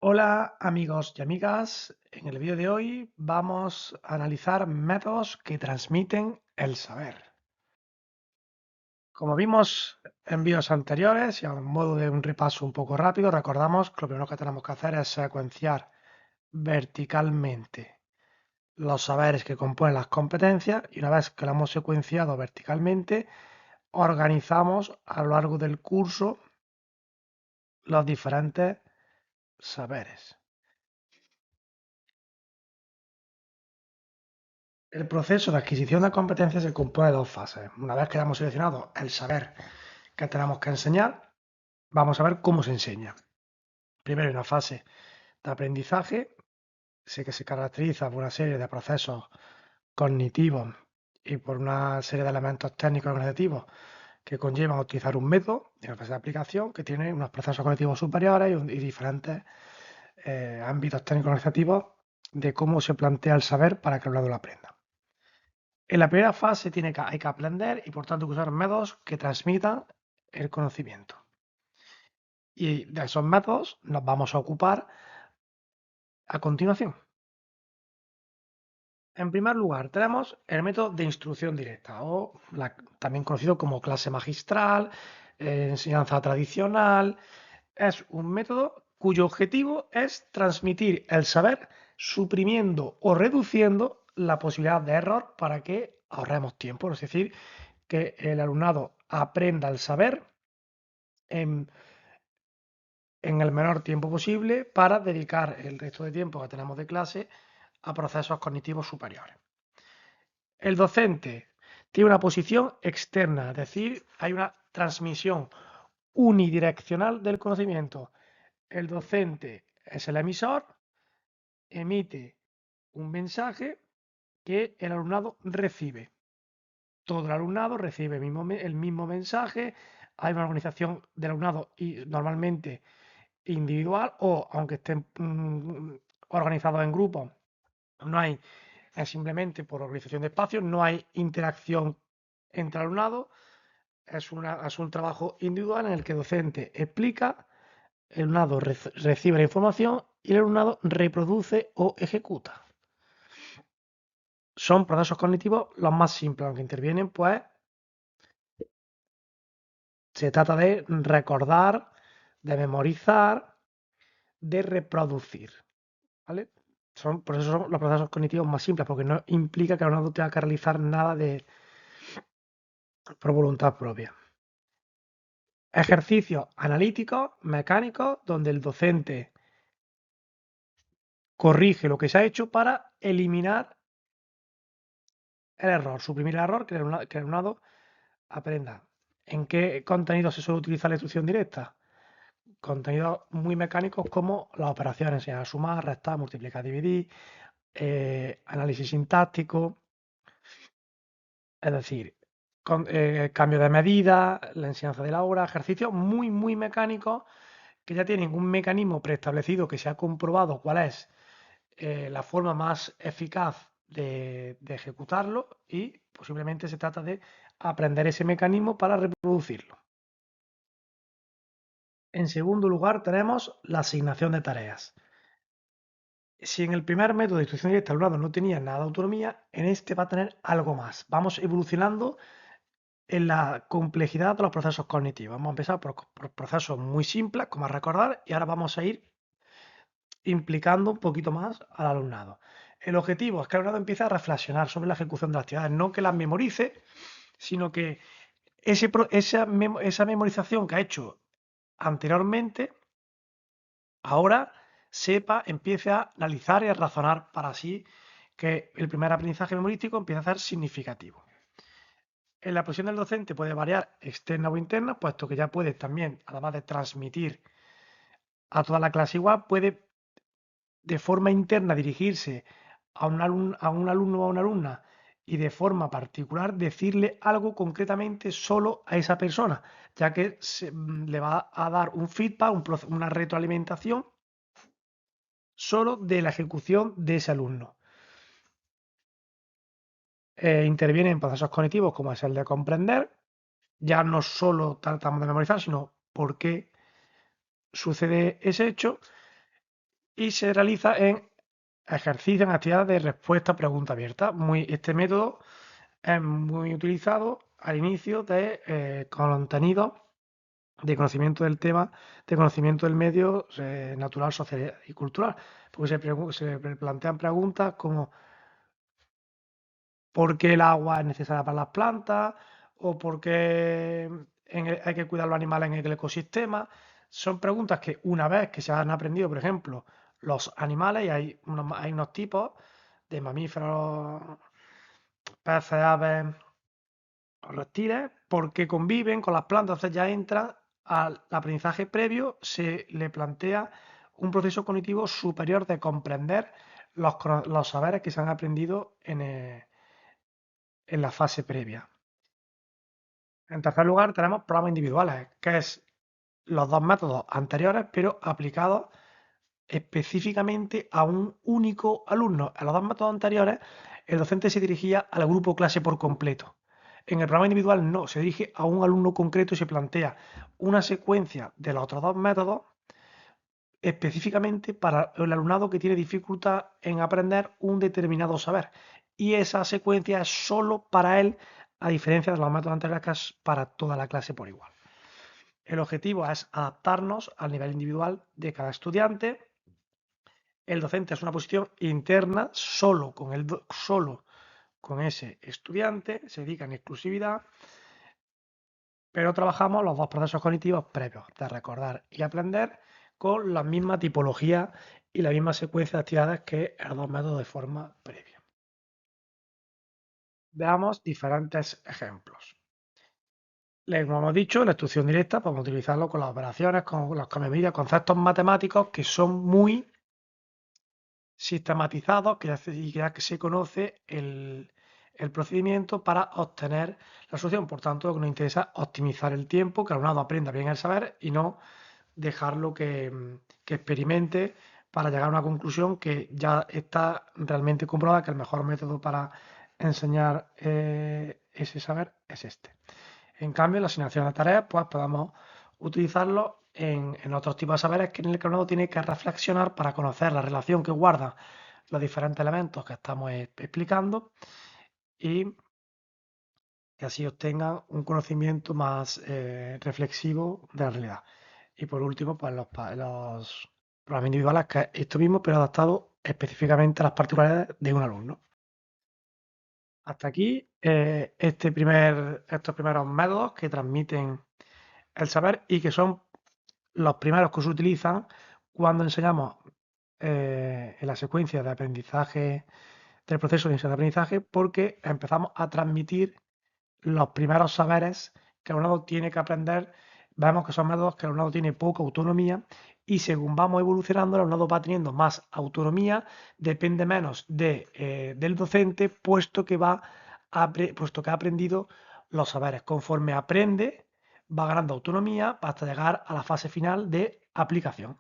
Hola amigos y amigas, en el vídeo de hoy vamos a analizar métodos que transmiten el saber. Como vimos en vídeos anteriores y a modo de un repaso un poco rápido, recordamos que lo primero que tenemos que hacer es secuenciar verticalmente los saberes que componen las competencias y una vez que lo hemos secuenciado verticalmente, organizamos a lo largo del curso los diferentes saberes. El proceso de adquisición de competencias se compone de dos fases. Una vez que hemos seleccionado el saber que tenemos que enseñar, vamos a ver cómo se enseña. Primero hay una fase de aprendizaje, sé que se caracteriza por una serie de procesos cognitivos y por una serie de elementos técnicos organizativos que conllevan a utilizar un método, y una fase de aplicación que tiene unos procesos cognitivos superiores y diferentes ámbitos técnicos organizativos de cómo se plantea el saber para que el alumno lo aprenda. En la primera fase hay que aprender y por tanto usar métodos que transmitan el conocimiento. Y de esos métodos nos vamos a ocupar a continuación. En primer lugar, tenemos el método de instrucción directa, o también conocido como clase magistral, enseñanza tradicional. Es un método cuyo objetivo es transmitir el saber suprimiendo o reduciendo la posibilidad de error para que ahorremos tiempo, es decir, que el alumnado aprenda el saber en, en el menor tiempo posible para dedicar el resto de tiempo que tenemos de clase a procesos cognitivos superiores. El docente tiene una posición externa, es decir, hay una transmisión unidireccional del conocimiento. El docente es el emisor, emite un mensaje que el alumnado recibe. Todo el alumnado recibe el mismo mensaje, hay una organización del alumnado y normalmente individual o aunque estén organizados en grupos, no hay, es simplemente por organización de espacios, no hay interacción entre alumnado, es un trabajo individual en el que el docente explica, el alumnado recibe la información y el alumnado reproduce o ejecuta. Son procesos cognitivos los más simples, aunque intervienen, pues se trata de recordar, de memorizar, de reproducir. ¿Vale? Por eso son los procesos cognitivos más simples, porque no implica que el alumnado tenga que realizar nada por voluntad propia. Ejercicios analíticos, mecánicos, donde el docente corrige lo que se ha hecho para eliminar el error, suprimir el error, que el alumnado aprenda. ¿En qué contenido se suele utilizar la instrucción directa? Contenidos muy mecánicos como las operaciones, enseñar a sumar, restar, multiplicar, dividir, análisis sintáctico, es decir, cambio de medida, la enseñanza de la hora, ejercicios muy mecánicos que ya tienen un mecanismo preestablecido que se ha comprobado cuál es la forma más eficaz de ejecutarlo y posiblemente se trata de aprender ese mecanismo para reproducirlo. En segundo lugar, tenemos la asignación de tareas. Si en el primer método de instrucción directa el alumnado no tenía nada de autonomía, en este va a tener algo más. Vamos evolucionando en la complejidad de los procesos cognitivos. Vamos a empezar por procesos muy simples, como a recordar, y ahora vamos a ir implicando un poquito más al alumnado. El objetivo es que el alumnado empiece a reflexionar sobre la ejecución de las actividades, no que las memorice, sino que esa memorización que ha hecho anteriormente, ahora empiece a analizar y a razonar para así que el primer aprendizaje memorístico empiece a ser significativo. En la posición del docente puede variar externa o interna, puesto que ya puede también, además de transmitir a toda la clase igual, puede de forma interna dirigirse a un alumno o a una alumna y de forma particular decirle algo concretamente solo a esa persona, ya que le va a dar un feedback, una retroalimentación solo de la ejecución de ese alumno. Interviene en procesos cognitivos como es el de comprender, ya no solo tratamos de memorizar, sino por qué sucede ese hecho y se realiza en ejercicios, en actividades de respuesta a pregunta abierta. Este método es muy utilizado al inicio de contenidos de conocimiento del tema, de conocimiento del medio natural, social y cultural. Porque se plantean preguntas como ¿por qué el agua es necesaria para las plantas? ¿O por qué hay que cuidar los animales en el ecosistema? Son preguntas que una vez que se han aprendido, por ejemplo, los animales, y hay unos tipos de mamíferos, peces, aves o reptiles, porque conviven con las plantas, entonces ya entra al aprendizaje previo, se le plantea un proceso cognitivo superior de comprender los saberes que se han aprendido en la fase previa. En tercer lugar, tenemos programas individuales, que es los dos métodos anteriores, pero aplicados específicamente a un único alumno. En los dos métodos anteriores, el docente se dirigía al grupo clase por completo. En el programa individual no, se dirige a un alumno concreto y se plantea una secuencia de los otros dos métodos específicamente para el alumnado que tiene dificultad en aprender un determinado saber. Y esa secuencia es solo para él, a diferencia de los métodos anteriores, que es para toda la clase por igual. El objetivo es adaptarnos al nivel individual de cada estudiante. El docente es una posición interna solo con ese estudiante, se dedica en exclusividad, pero trabajamos los dos procesos cognitivos previos de recordar y aprender con la misma tipología y la misma secuencia de actividades que los dos métodos de forma previa. Veamos diferentes ejemplos. Como hemos dicho, la instrucción directa podemos utilizarlo con las operaciones, con los cambios de medida, conceptos matemáticos que son muy sistematizados y ya que se conoce el procedimiento para obtener la solución. Por tanto, lo que nos interesa es optimizar el tiempo, que el alumnado aprenda bien el saber y no dejarlo que experimente para llegar a una conclusión que ya está realmente comprobada que el mejor método para enseñar ese saber es este. En cambio, la asignación de tareas, pues podemos utilizarlo en otros tipos de saberes que en el que el alumnado tiene que reflexionar para conocer la relación que guardan los diferentes elementos que estamos explicando y que así obtengan un conocimiento más reflexivo de la realidad. Y por último, pues los programas individuales, que es esto mismo, pero adaptado específicamente a las particularidades de un alumno. Hasta aquí estos primeros métodos que transmiten el saber y que son los primeros que se utilizan cuando enseñamos en la secuencia de aprendizaje, del proceso de aprendizaje, porque empezamos a transmitir los primeros saberes que el alumnado tiene que aprender. Vemos que son métodos que el alumnado tiene poca autonomía y según vamos evolucionando, el alumnado va teniendo más autonomía, depende menos del docente, puesto que ha aprendido los saberes. Conforme aprende, va ganando autonomía hasta llegar a la fase final de aplicación.